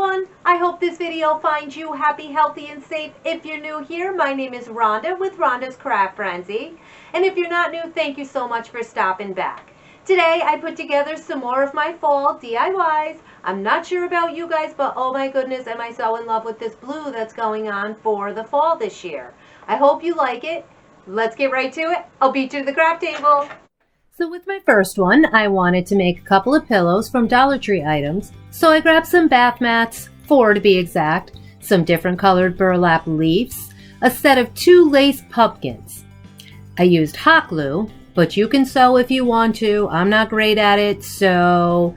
everyone. I hope this video finds you happy, healthy, and safe. If you're new here, my name is Rhonda with Rhonda's Craft Frenzy. And if you're not new, thank you so much for stopping back. Today, I put together some more of my fall DIYs. I'm not sure about you guys, but oh my goodness, am I so in love with this blue that's going on for the fall this year. I hope you like it. Let's get right to it. I'll beat you to the craft table. So with my first one, I wanted to make a couple of pillows from Dollar Tree items. So I grabbed some bath mats, 4 to be exact, some different colored burlap leaves, a set of 2 lace pumpkins. I used hot glue, but you can sew if you want to. I'm not great at it, so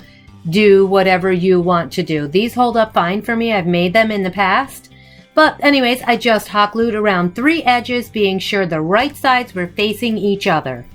do whatever you want to do. These hold up fine for me. I've made them in the past. But anyways, I just hot glued around 3 edges, being sure the right sides were facing each other.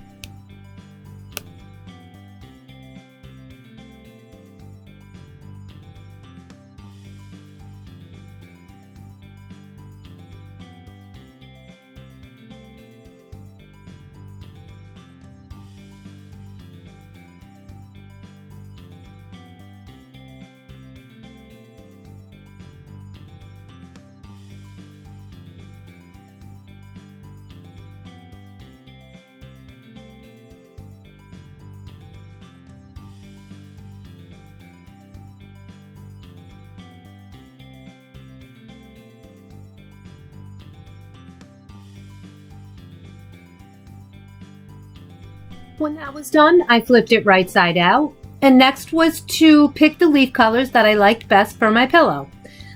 When that was done, I flipped it right side out. And next was to pick the leaf colors that I liked best for my pillow.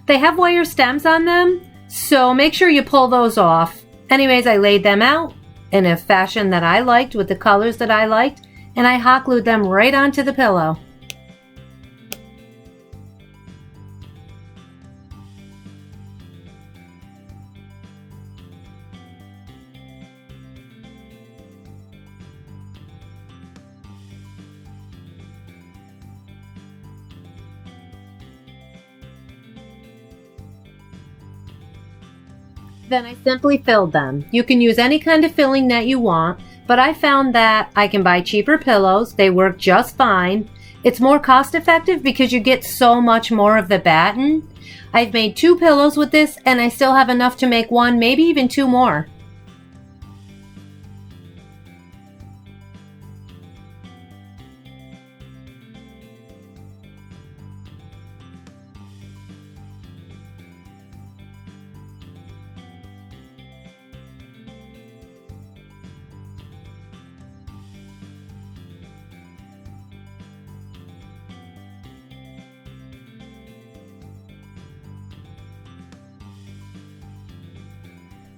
They have wire stems on them, so make sure you pull those off. Anyways, I laid them out in a fashion that I liked with the colors that I liked, and I hot glued them right onto the pillow. Then I simply filled them. You can use any kind of filling that you want, but I found that I can buy cheaper pillows. They work just fine. It's more cost effective because you get so much more of the batten. I've made 2 pillows with this and I still have enough to make 1, maybe even 2 more.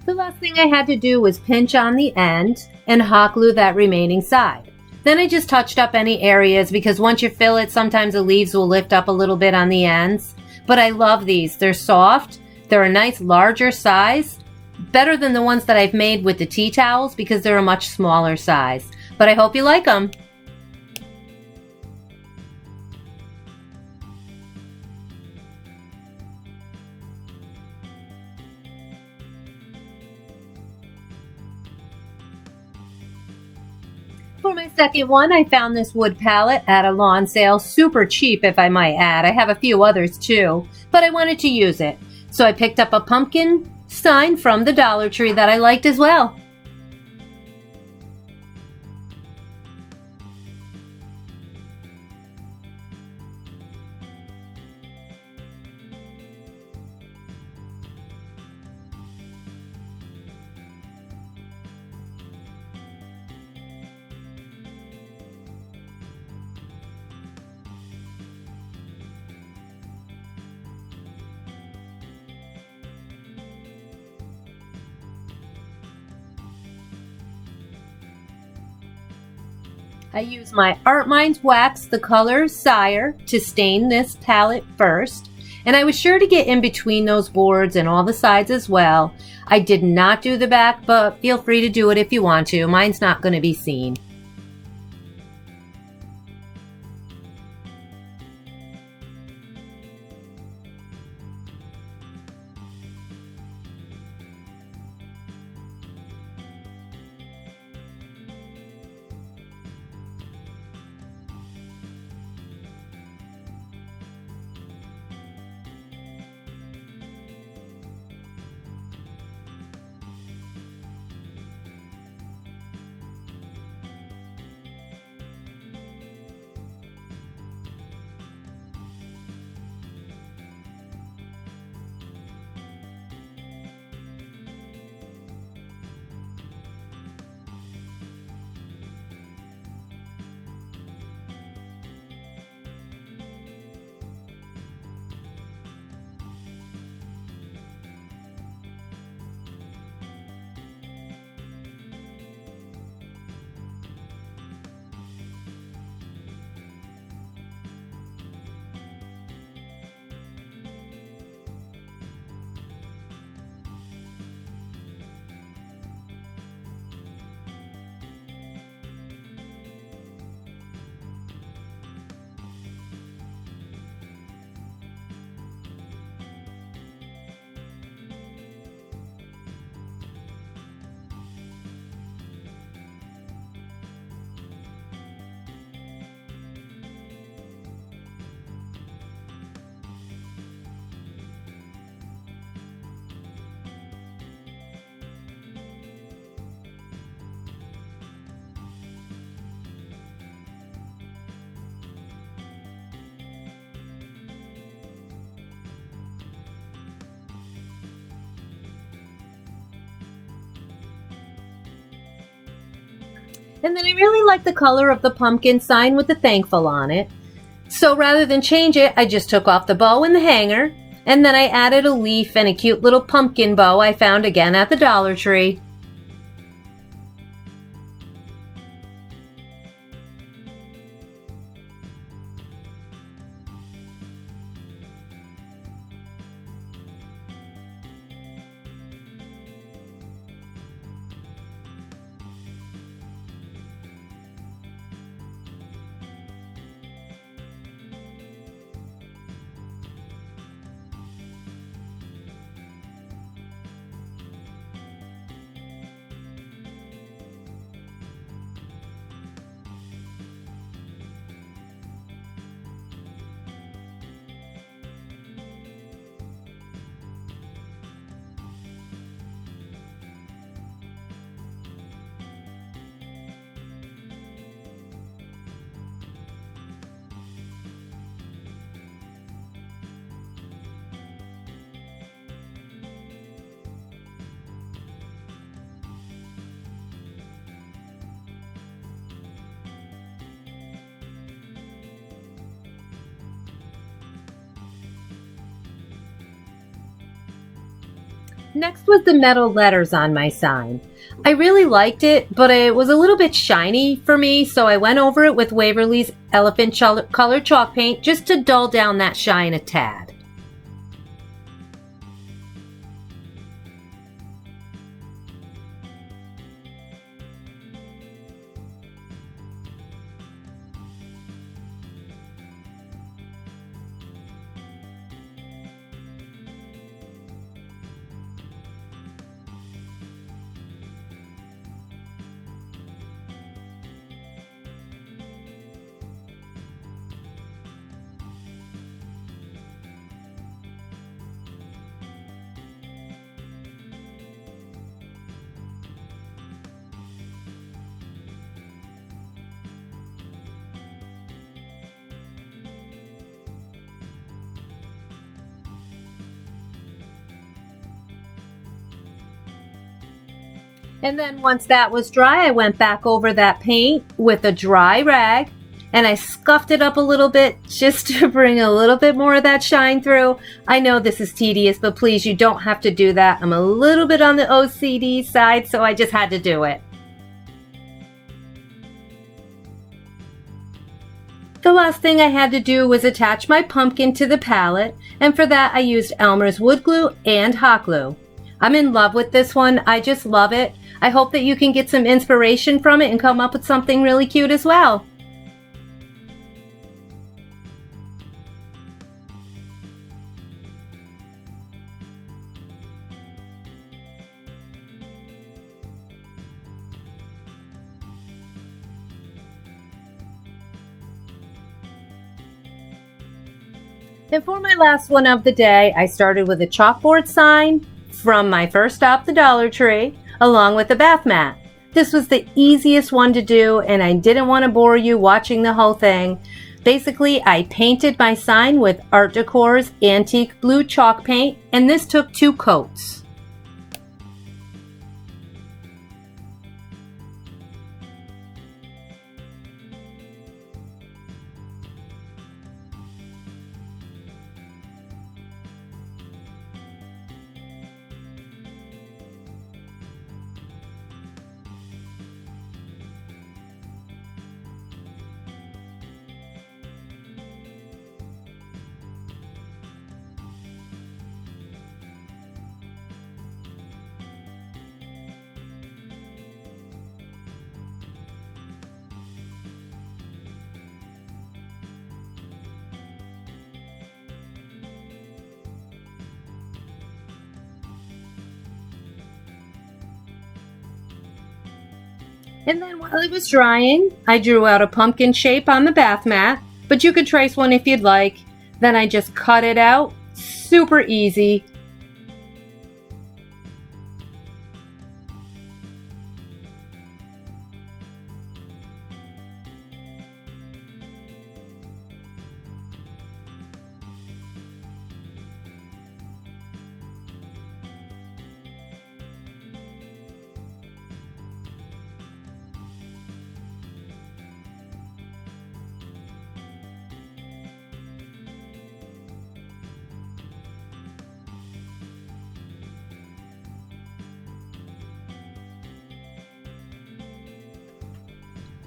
The last thing I had to do was pinch on the end and hot glue that remaining side. Then I just touched up any areas because once you fill it, sometimes the leaves will lift up a little bit on the ends. But I love these. They're soft. They're a nice larger size. Better than the ones that I've made with the tea towels because they're a much smaller size. But I hope you like them. For my second one, I found this wood palette at a lawn sale, super cheap if I might add. I have a few others too, but I wanted to use it. So I picked up a pumpkin sign from the Dollar Tree that I liked as well. I use my Art Minds wax, the color Sire, to stain this palette first. And I was sure to get in between those boards and all the sides as well. I did not do the back, but feel free to do it if you want to. Mine's not going to be seen. And then I really like the color of the pumpkin sign with the thankful on it. So rather than change it, I just took off the bow and the hanger, and then I added a leaf and a cute little pumpkin bow I found again at the Dollar Tree. Next was the metal letters on my sign. I really liked it, but it was a little bit shiny for me, so I went over it with Waverly's Elephant Color Chalk Paint just to dull down that shine a tad. And then once that was dry, I went back over that paint with a dry rag and I scuffed it up a little bit just to bring a little bit more of that shine through. I know this is tedious, but please, you don't have to do that. I'm a little bit on the OCD side, so I just had to do it. The last thing I had to do was attach my pumpkin to the palette, and for that I used Elmer's wood glue and hot glue. I'm in love with this one. I just love it. I hope that you can get some inspiration from it and come up with something really cute as well. And for my last one of the day, I started with a chalkboard sign from my first stop, the Dollar Tree, along with the bath mat. This was the easiest one to do, and I didn't want to bore you watching the whole thing. Basically, I painted my sign with Art Decor's antique blue chalk paint, and this took 2 coats. And then while it was drying, I drew out a pumpkin shape on the bath mat, but you could trace one if you'd like. Then I just cut it out, super easy.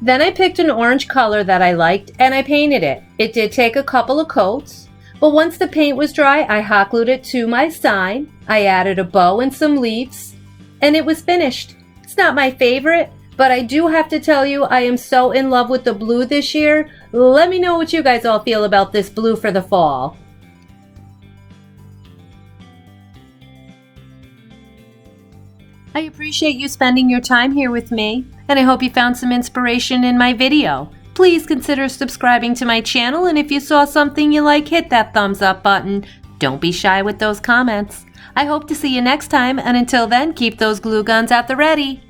Then I picked an orange color that I liked and I painted it. It did take a couple of coats, but once the paint was dry, I hot glued it to my sign. I added a bow and some leaves, and it was finished. It's not my favorite, but I do have to tell you, I am so in love with the blue this year. Let me know what you guys all feel about this blue for the fall. I appreciate you spending your time here with me, and I hope you found some inspiration in my video. Please consider subscribing to my channel, and if you saw something you like, hit that thumbs up button. Don't be shy with those comments. I hope to see you next time, and until then, keep those glue guns at the ready.